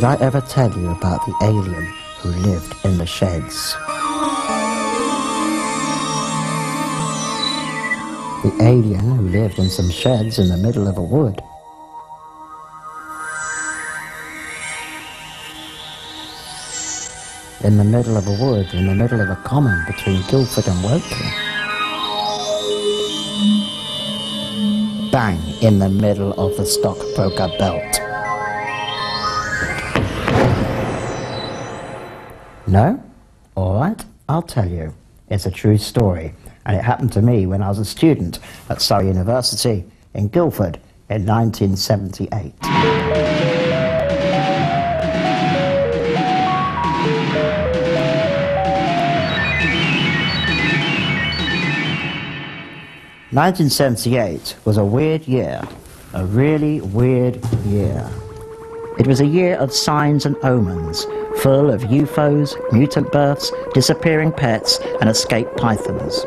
Did I ever tell you about the alien who lived in the sheds? The alien who lived in some sheds in the middle of a wood. In the middle of a wood, in the middle of a common between Guildford and Woking. Bang in the middle of the stockbroker belt. No? All right, I'll tell you. It's a true story, and it happened to me when I was a student at Surrey University in Guildford in 1978. '78 was a weird year, a really weird year. It was a year of signs and omens, full of UFOs, mutant births, disappearing pets, and escaped pythons.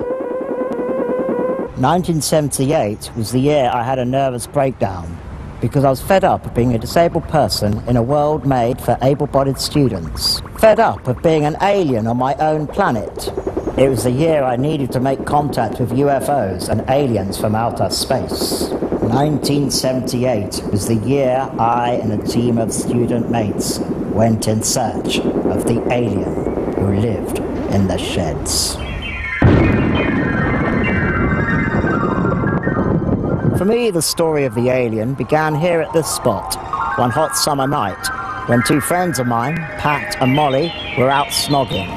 1978 was the year I had a nervous breakdown because I was fed up of being a disabled person in a world made for able-bodied students. Fed up of being an alien on my own planet. It was the year I needed to make contact with UFOs and aliens from outer space. 1978 was the year I and a team of student mates went in search of the alien who lived in the sheds. For me, the story of the alien began here at this spot, one hot summer night, when two friends of mine, Pat and Molly, were out snogging.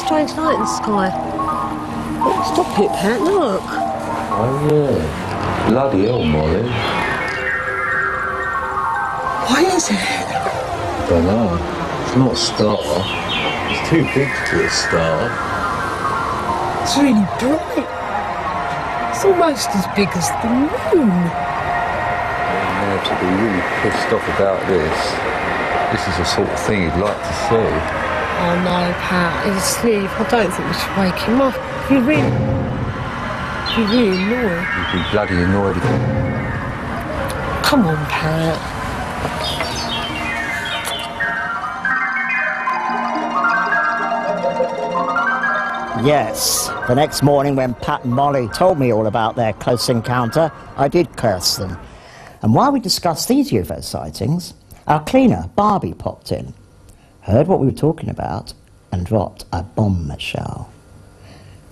Strange light in the sky. Look, stop it, Pat, look. Oh, yeah. Bloody hell, Molly. What is it? Don't know. It's not a star. It's too big to be a star. It's really bright. It's almost as big as the moon. You have to be really pissed off about this. This is the sort of thing you'd like to see. Oh no, Pat, he's asleep. I don't think we should wake him up. You're really annoyed. You'd be bloody annoyed if you... Come on, Pat. Yes, the next morning when Pat and Molly told me all about their close encounter, I did curse them. And while we discussed these UFO sightings, our cleaner, Barbie, popped in. Heard what we were talking about and dropped a bombshell.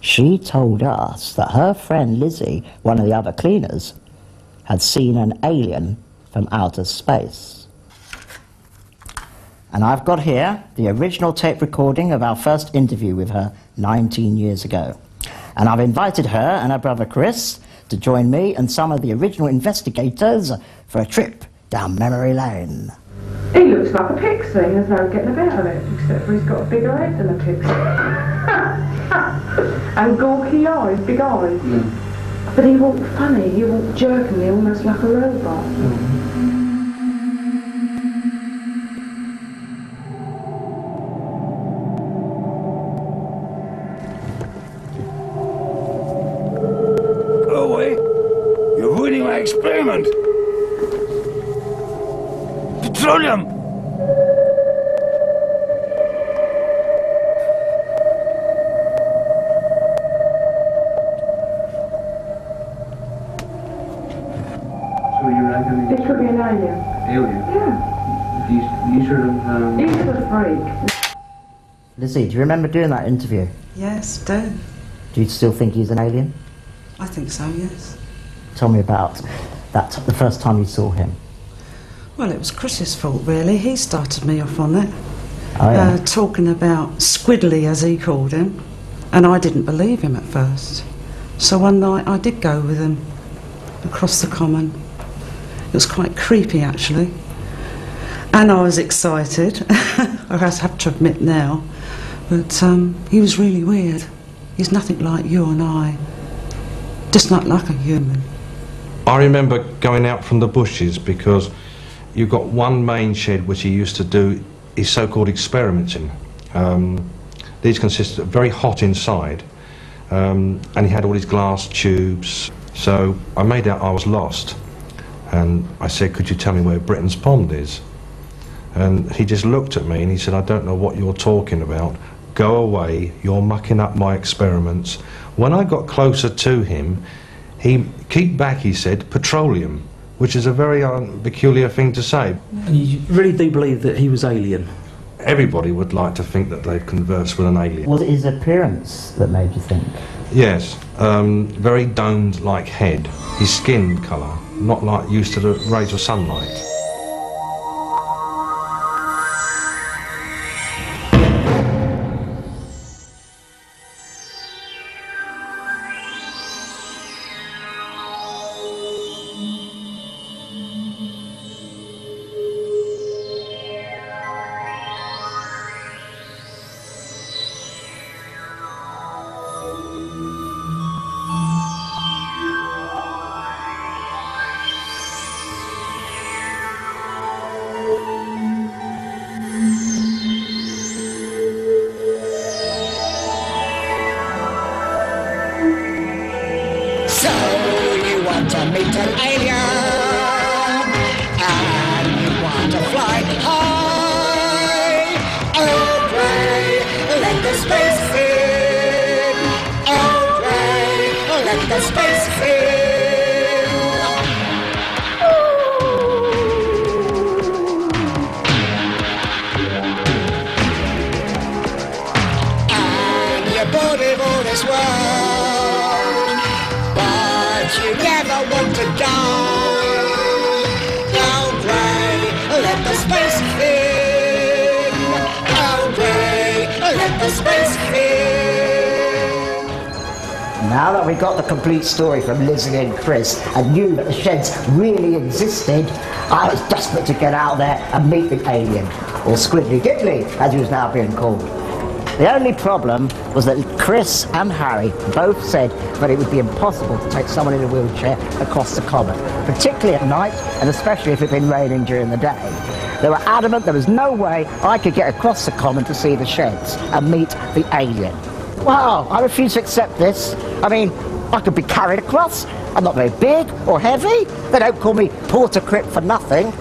She told us that her friend Lizzie, one of the other cleaners, had seen an alien from outer space. And I've got here the original tape recording of our first interview with her 19 years ago. And I've invited her and her brother Chris to join me and some of the original investigators for a trip down memory lane. He looks like a pixie, there's no getting about it, except for he's got a bigger head than a pixie. And gawky eyes, big eyes. Mm. But he walked funny, he walked jerkingly, almost like a robot. Go away! You're ruining my experiment! Petroleum! So you reckon It could be an alien. alien? Yeah. You sort of He's a freak. Lizzie, do you remember doing that interview? Yes, do. Do you still think he's an alien? I think so, yes. Tell me about that, the first time you saw him. Well, it was Chris's fault, really. He started me off on it. Oh, yeah. Talking about Squiddly, as he called him. And I didn't believe him at first. So one night I did go with him across the common. It was quite creepy, actually. And I was excited, I have to admit now. But he was really weird. He's nothing like you and I. Just not like a human. I remember going out from the bushes because you've got one main shed which he used to do his so-called experiments in. These consisted of very hot inside, and he had all these glass tubes. So I made out I was lost, and I said, could you tell me where Britain's Pond is? And he just looked at me and he said, I don't know what you're talking about. Go away, you're mucking up my experiments. When I got closer to him, keep back, he said, petroleum, which is a very peculiar thing to say. And you really do believe that he was alien? Everybody would like to think that they've conversed with an alien. Was it his appearance that made you think? Yes, very domed-like head. His skin colour, not like used to the rays of sunlight. To meet an alien, and you want to fly high. Oh, pray, let the space in. Oh, pray, let the space in. And you're bored of all this world, but you never want to die. Oh, pray, let the space in. Oh, pray, let the space in. Now that we got the complete story from Lizzie and Chris and knew that the sheds really existed, I was desperate to get out there and meet the alien, or Squiddly Diddly, as he was now being called. The only problem was that Chris and Harry both said that it would be impossible to take someone in a wheelchair across the common, particularly at night, and especially if it had been raining during the day. They were adamant there was no way I could get across the common to see the sheds and meet the alien. Wow, I refuse to accept this. I mean, I could be carried across. I'm not very big or heavy. They don't call me Porter Crip for nothing.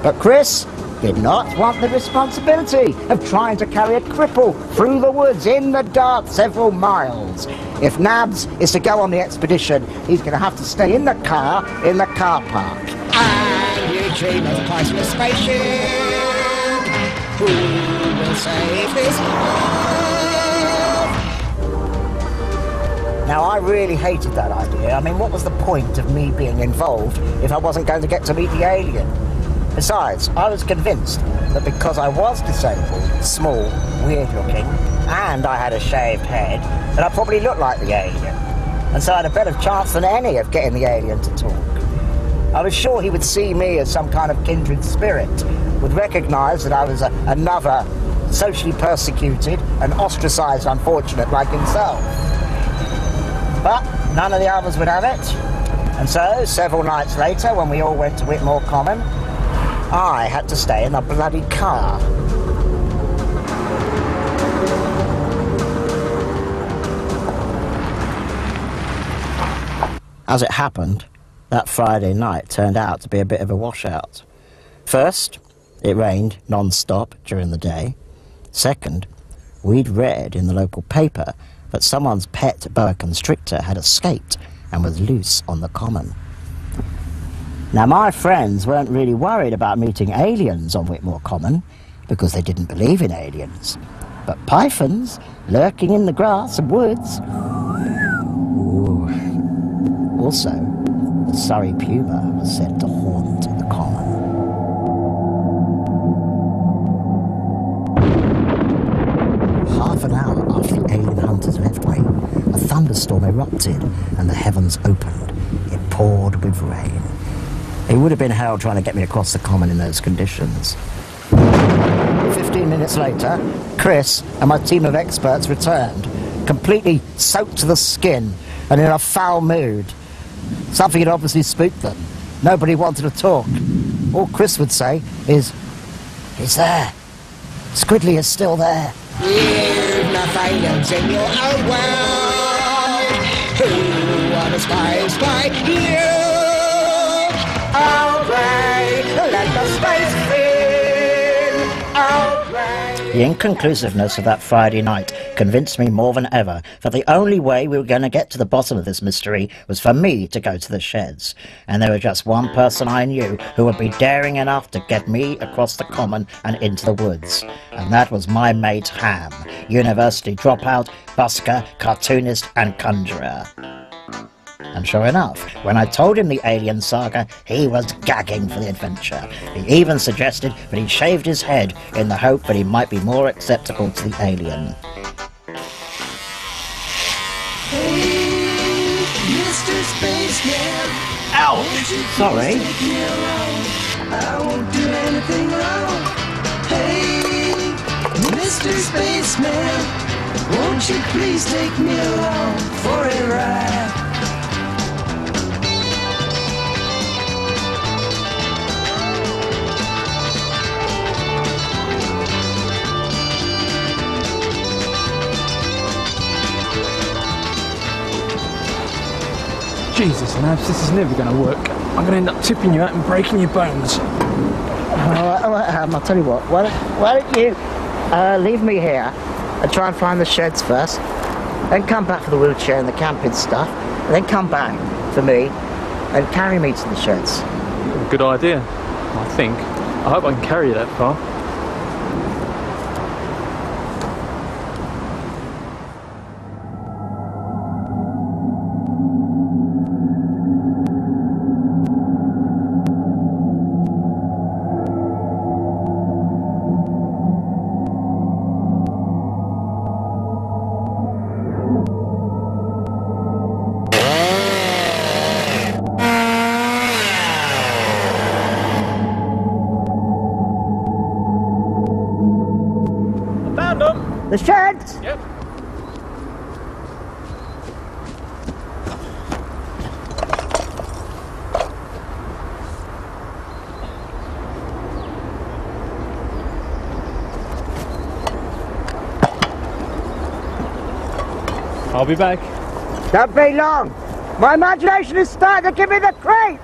But Chris did not want the responsibility of trying to carry a cripple through the woods in the dark several miles. If Nabs is to go on the expedition, he's going to have to stay in the car park. And you dream of priceless spaceship. Who will save this world? Now, I really hated that idea. I mean, what was the point of me being involved if I wasn't going to get to meet the alien? Besides, I was convinced that because I was disabled, small, weird-looking, and I had a shaved head, that I probably looked like the alien. And so I had a better chance than any of getting the alien to talk. I was sure he would see me as some kind of kindred spirit, would recognise that I was another socially persecuted and ostracised unfortunate like himself. But none of the others would have it. And so, several nights later, when we all went to Whitmore Common, I had to stay in a bloody car. As it happened, that Friday night turned out to be a bit of a washout. First, it rained non-stop during the day. Second, we'd read in the local paper that someone's pet boa constrictor had escaped and was loose on the common. Now, my friends weren't really worried about meeting aliens on Whitmore Common because they didn't believe in aliens. But pythons, lurking in the grass and woods. Ooh. Also, the Surrey puma was said to haunt the common. Half an hour after the alien hunters left my erupted and the heavens opened. It poured with rain. It would have been hell trying to get me across the common in those conditions. 15 minutes later, Chris and my team of experts returned, completely soaked to the skin and in a foul mood. Something had obviously spooked them. Nobody wanted to talk. All Chris would say is, "He's there. Squidly is still there." You've enough aliens in your own world. Who are the spies by you? I'll pray, let the space in. I'll pray. The inconclusiveness of that Friday night convinced me more than ever that the only way we were going to get to the bottom of this mystery was for me to go to the sheds. And there was just one person I knew who would be daring enough to get me across the common and into the woods. And that was my mate Ham, university dropout, busker, cartoonist and conjurer. And sure enough, when I told him the alien saga, he was gagging for the adventure. He even suggested that he shaved his head in the hope that he might be more acceptable to the alien. Hey, Mr. Spaceman. Ow! Sorry. I won't do anything wrong. Hey, Mr. Spaceman, won't you please take me along for a ride? Jesus, Nabs, this is never going to work. I'm going to end up tipping you out and breaking your bones. All right, I'll tell you what. Why don't you leave me here and try and find the sheds first, then come back for the wheelchair and the camping stuff, and then come back for me and carry me to the sheds. Good idea, I think. I hope I can carry you that far. The sheds? Yep. I'll be back. Don't be long. My imagination is starting to give me the creeps.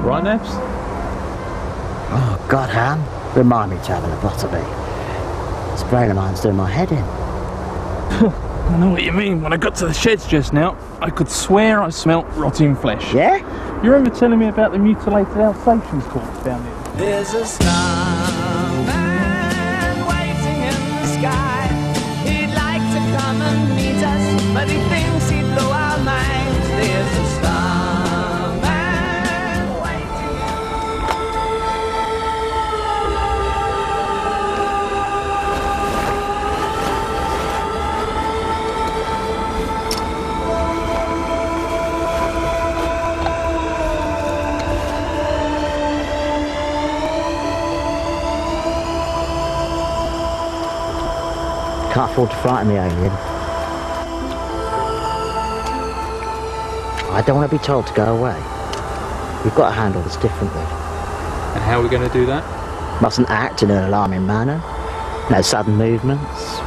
Right, Naps? Oh, God, Ham. Remind me to have a lobotomy. This brain of mine's doing my head in. I know what you mean. When I got to the sheds just now, I could swear I smelt rotting flesh. Yeah? You remember telling me about the mutilated Alsatian corpse down here? There's a starman waiting in the sky. He'd like to come and meet us, but he thinks he'd blow our minds. There's a starman waiting in Can't afford to frighten me, alien. I don't want to be told to go away. We've got to handle this differently. And how are we going to do that? Mustn't act in an alarming manner. No sudden movements.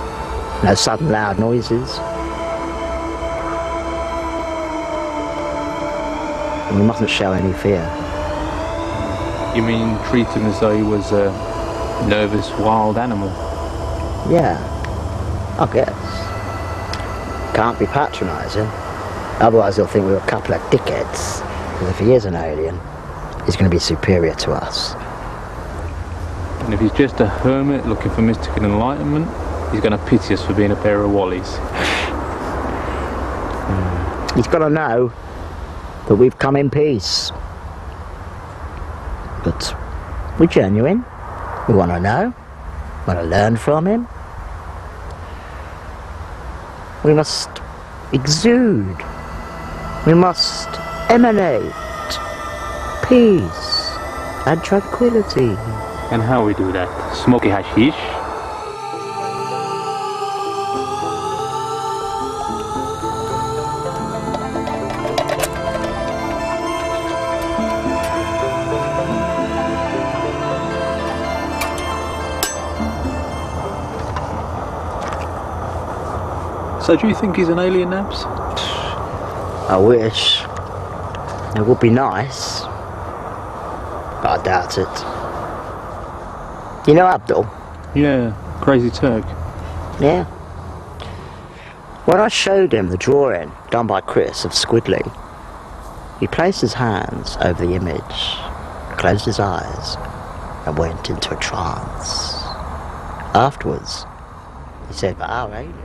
No sudden loud noises. And we mustn't show any fear. You mean treat him as though he was a nervous wild animal? Yeah, I guess. Can't be patronising. Otherwise he'll think we're a couple of dickheads. Because if he is an alien, he's going to be superior to us. And if he's just a hermit looking for mystical enlightenment, he's going to pity us for being a pair of wallies. He's got to know that we've come in peace. But we're genuine. We want to know. Want to learn from him. We must exude. We must emanate peace and tranquility. And how we do that? Smoky hashish? So do you think he's an alien, Nabs? I wish. It would be nice. But I doubt it. You know Abdul? Yeah, crazy Turk. Yeah. When I showed him the drawing done by Chris of Squidly, he placed his hands over the image, closed his eyes, and went into a trance. Afterwards, he said, "But our alien."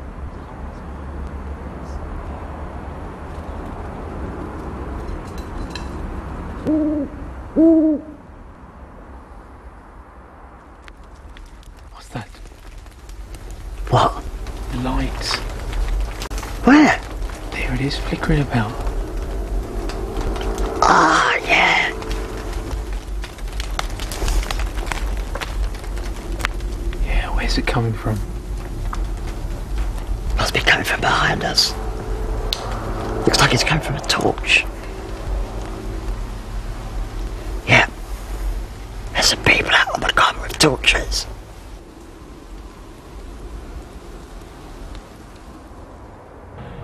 What's that? What? The light. Where? There it is, flickering about. Ah, yeah. Yeah, where's it coming from? Must be coming from behind us. Looks like it's coming from a torch. Yeah. There's some people out on the common with torches.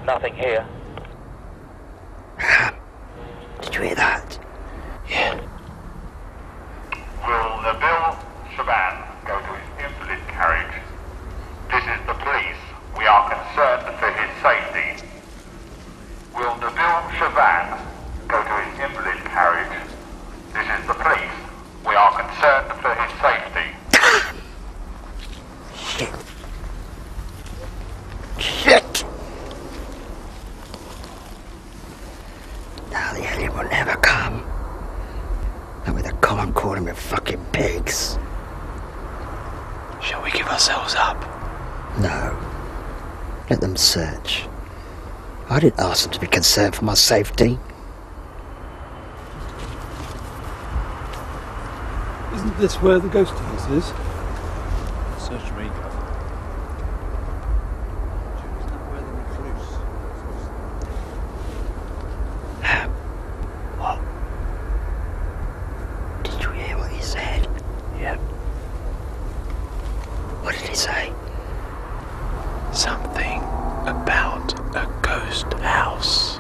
Nothing here. Did you hear that? Yeah. Will Nabil Shaban go to his invalid carriage? This is the police. We are concerned for his safety. Will Nabil Shaban go to his invalid carriage? This is the police. We are concerned for his safety. Shit. Shit. Now the alien will never come. And with a common calling with fucking pigs. Shall we give ourselves up? No. Let them search. I didn't ask them to be concerned for my safety. Isn't this where the ghost house is? Search me. What? Did you hear what he said? Yep. What did he say? Something about a ghost house.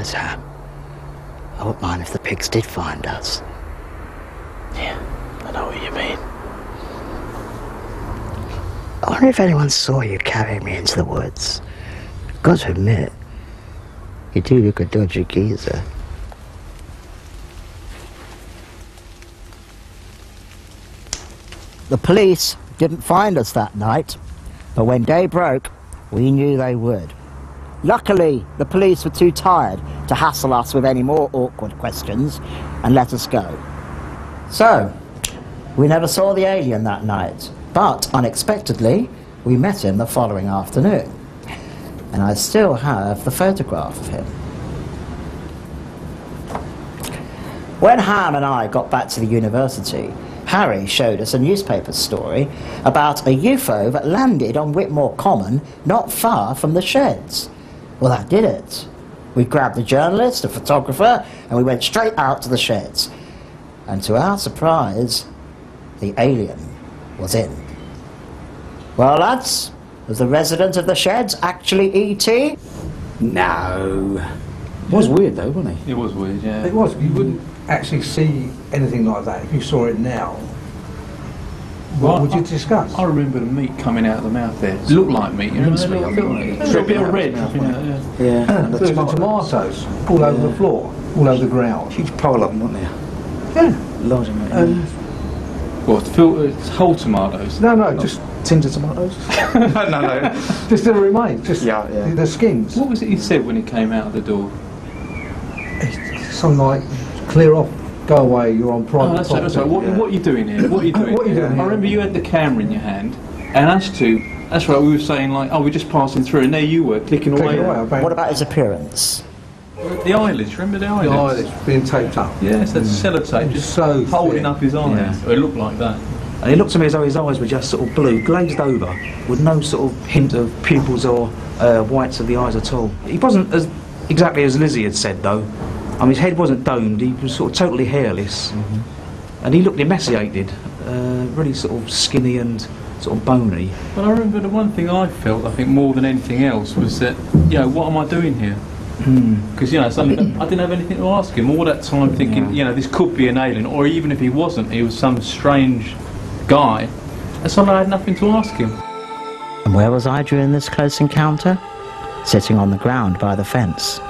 Sam. I wouldn't mind if the pigs did find us. Yeah, I know what you mean. I wonder if anyone saw you carrying me into the woods. I've got to admit, you do look a dodgy geezer. The police didn't find us that night, but when day broke, we knew they would. Luckily, the police were too tired to hassle us with any more awkward questions and let us go. So, we never saw the alien that night, but unexpectedly, we met him the following afternoon. And I still have the photograph of him. When Ham and I got back to the university, Harry showed us a newspaper story about a UFO that landed on Whitmore Common not far from the sheds. Well, that did it. We grabbed the journalist, the photographer, and we went straight out to the sheds. And to our surprise, the alien was in. Well, lads, was the resident of the sheds actually E.T.? No. It was weird though, wasn't it? It was weird, yeah. It was. You wouldn't actually see anything like that if you saw it now. What would you discuss? I remember the meat coming out of the mouth there. It looked like meat, you know? It's a bit of red. Yeah. There was tomatoes all over the floor, all over the ground. Huge pile of them, wasn't there? Yeah. Loads of them. What, whole tomatoes? No, just tins of tomatoes. No. Just the remains, just the skins. What was it he said when he came out of the door? Something like, clear off, go away, you're on private property. That's right. What are you doing here? What are you doing? What are you doing here? I remember you had the camera in your hand, and us two, that's right, we were saying like, oh, we're just passing through, and there you were, clicking away. What about his appearance? The eyelids, remember the eyelids? The eyelids being taped up. Yes, that's sellotape, just so holding up his eyes. Yeah. It looked like that. And it looked to me as though his eyes were just sort of blue, glazed over, with no sort of hint of pupils or whites of the eyes at all. He wasn't exactly as Lizzie had said, though. I mean, his head wasn't domed, he was sort of totally hairless. And he looked emaciated, really sort of skinny and sort of bony. But I remember the one thing I felt, I think more than anything else, was that, you know, what am I doing here? Because, you know, suddenly I didn't have anything to ask him. All that time thinking, you know, this could be an alien, or even if he wasn't, he was some strange guy, and suddenly I had nothing to ask him. And where was I during this close encounter? Sitting on the ground by the fence.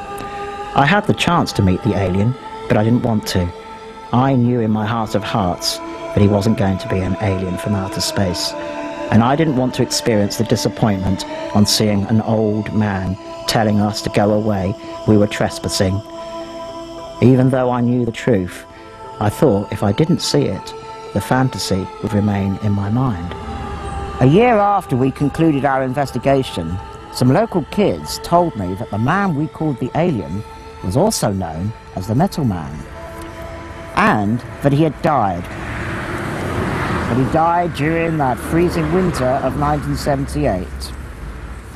I had the chance to meet the alien, but I didn't want to. I knew in my heart of hearts that he wasn't going to be an alien from outer space, and I didn't want to experience the disappointment on seeing an old man telling us to go away. We were trespassing. Even though I knew the truth, I thought if I didn't see it, the fantasy would remain in my mind. A year after we concluded our investigation, some local kids told me that the man we called the alien was also known as the Metal Man, and that he had died. But he died during that freezing winter of 1978.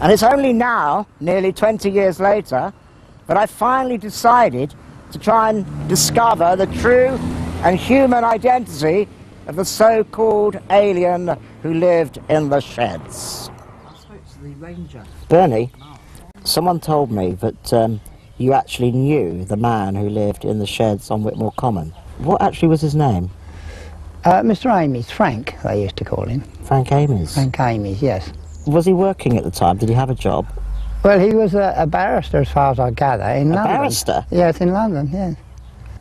And it's only now, nearly 20 years later, that I finally decided to try and discover the true and human identity of the so-called alien who lived in the sheds. I spoke to the ranger. Bernie, someone told me that you actually knew the man who lived in the sheds on Whitmore Common. What actually was his name? Mr. Ames, Frank, they used to call him. Frank Ames? Frank Ames, yes. Was he working at the time? Did he have a job? Well, he was a barrister, as far as I gather, in London. A barrister? Yes, in London, yes.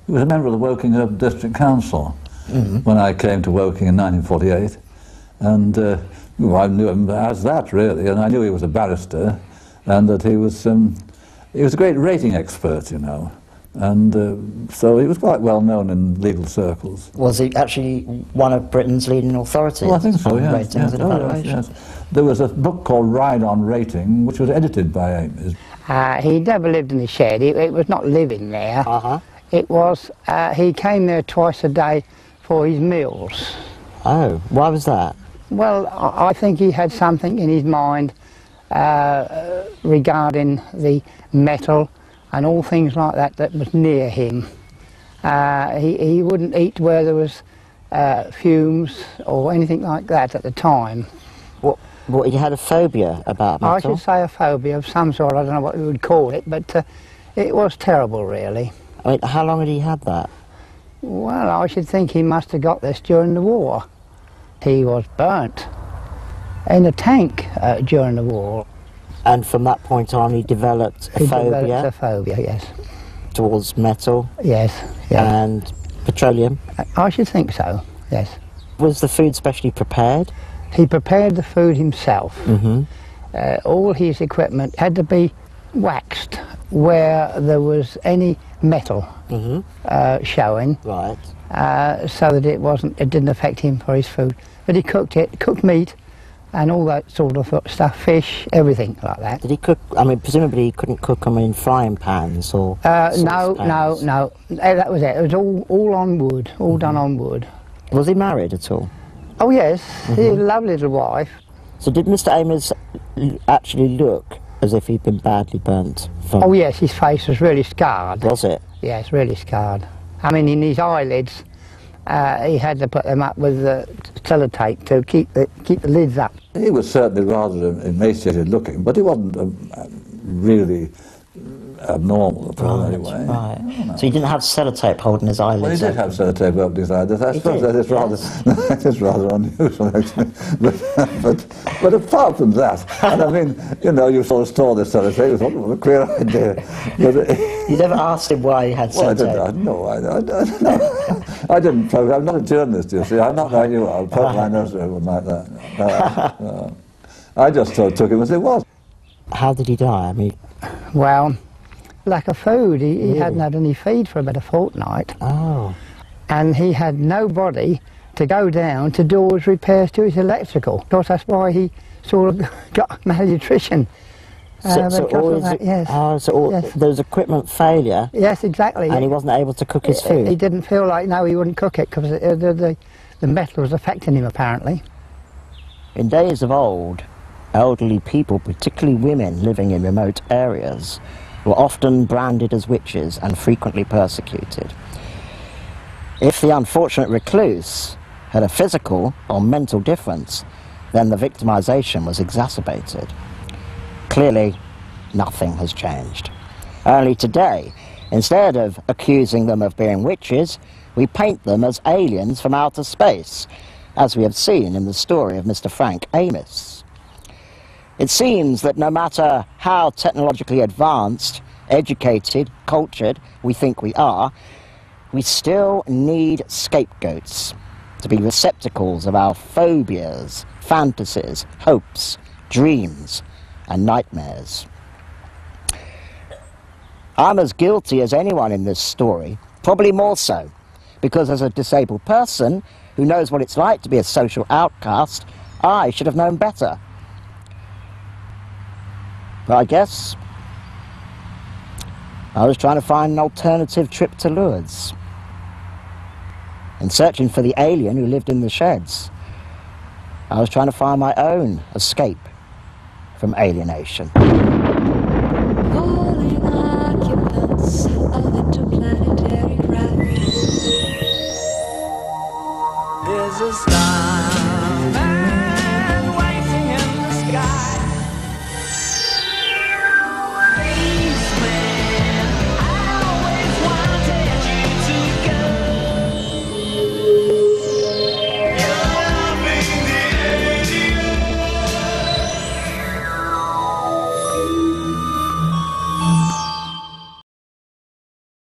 He was a member of the Woking Urban District Council when I came to Woking in 1948, and I knew him as that, really, and I knew he was a barrister, and that he was a great rating expert, you know, and so he was quite well known in legal circles. Was he actually one of Britain's leading authorities? Well, I think so, yes. Ratings and evaluations? Yes. There was a book called Ride on Rating, which was edited by Ames. He never lived in the shed. It was not living there. It was, he came there twice a day for his meals. Oh, why was that? Well, I think he had something in his mind regarding the metal and all things like that that was near him. He wouldn't eat where there was fumes or anything like that at the time. What, he had a phobia about metal? I should say a phobia of some sort. I don't know what we would call it, but It was terrible, really. I mean, how long had he had that? Well, I should think he must have got this during the war. He was burnt in a tank during the war. And from that point on, he developed a phobia? He developed a phobia, yes. Towards metal? Yes, yes. And petroleum? I should think so, yes. Was the food specially prepared? He prepared the food himself. Mm-hmm. All his equipment had to be waxed where there was any metal showing, right? So that it didn't affect him for his food. But he cooked meat and all that sort of stuff, fish, everything like that. Did he cook? I mean, presumably he couldn't cook them in frying pans or no. That was it. It was all on wood, all done on wood. Was he married at all? Oh yes, he had a lovely little wife. So did Mr. Amos actually look as if he'd been badly burnt? Oh yes, his face was really scarred. Was it? Yes, really scarred. I mean, in his eyelids, he had to put them up with sellotape to keep the lids up. He was certainly rather emaciated looking, but he wasn't really abnormal at all anyway. Right. No. So he didn't have sellotape holding his eyelids? Well, he did have sellotape opening his eyelids. I suppose that is rather, that is rather unusual, actually. But apart from that, and I mean, you know, you sort of store this sellotape. You thought, what a queer idea. But, you never asked him why he had sellotape? I didn't probe. I'm not a journalist, you see. I'm not like you are. I'll poke my nose or anything like that. No. I just took him as it was. How did he die? I mean, well, lack of food. He hadn't had any feed for about a fortnight. Oh. And he had nobody to go down to do his repairs to his electrical. Of course, that's why he sort of got malnutrition. So there was equipment failure? Yes, exactly. And he wasn't able to cook his food? He didn't feel like, no, he wouldn't cook it because the metal was affecting him, apparently. In days of old, elderly people, particularly women living in remote areas, were often branded as witches and frequently persecuted. If the unfortunate recluse had a physical or mental difference, then the victimization was exacerbated. Clearly, nothing has changed. Only today, instead of accusing them of being witches, we paint them as aliens from outer space, as we have seen in the story of Mr. Frank Amos. It seems that no matter how technologically advanced, educated, cultured we think we are, we still need scapegoats to be receptacles of our phobias, fantasies, hopes, dreams, and nightmares. I'm as guilty as anyone in this story, probably more so, because as a disabled person who knows what it's like to be a social outcast, I should have known better. But I guess I was trying to find an alternative trip to Lourdes. In searching for the alien who lived in the sheds, I was trying to find my own escape from alienation. Falling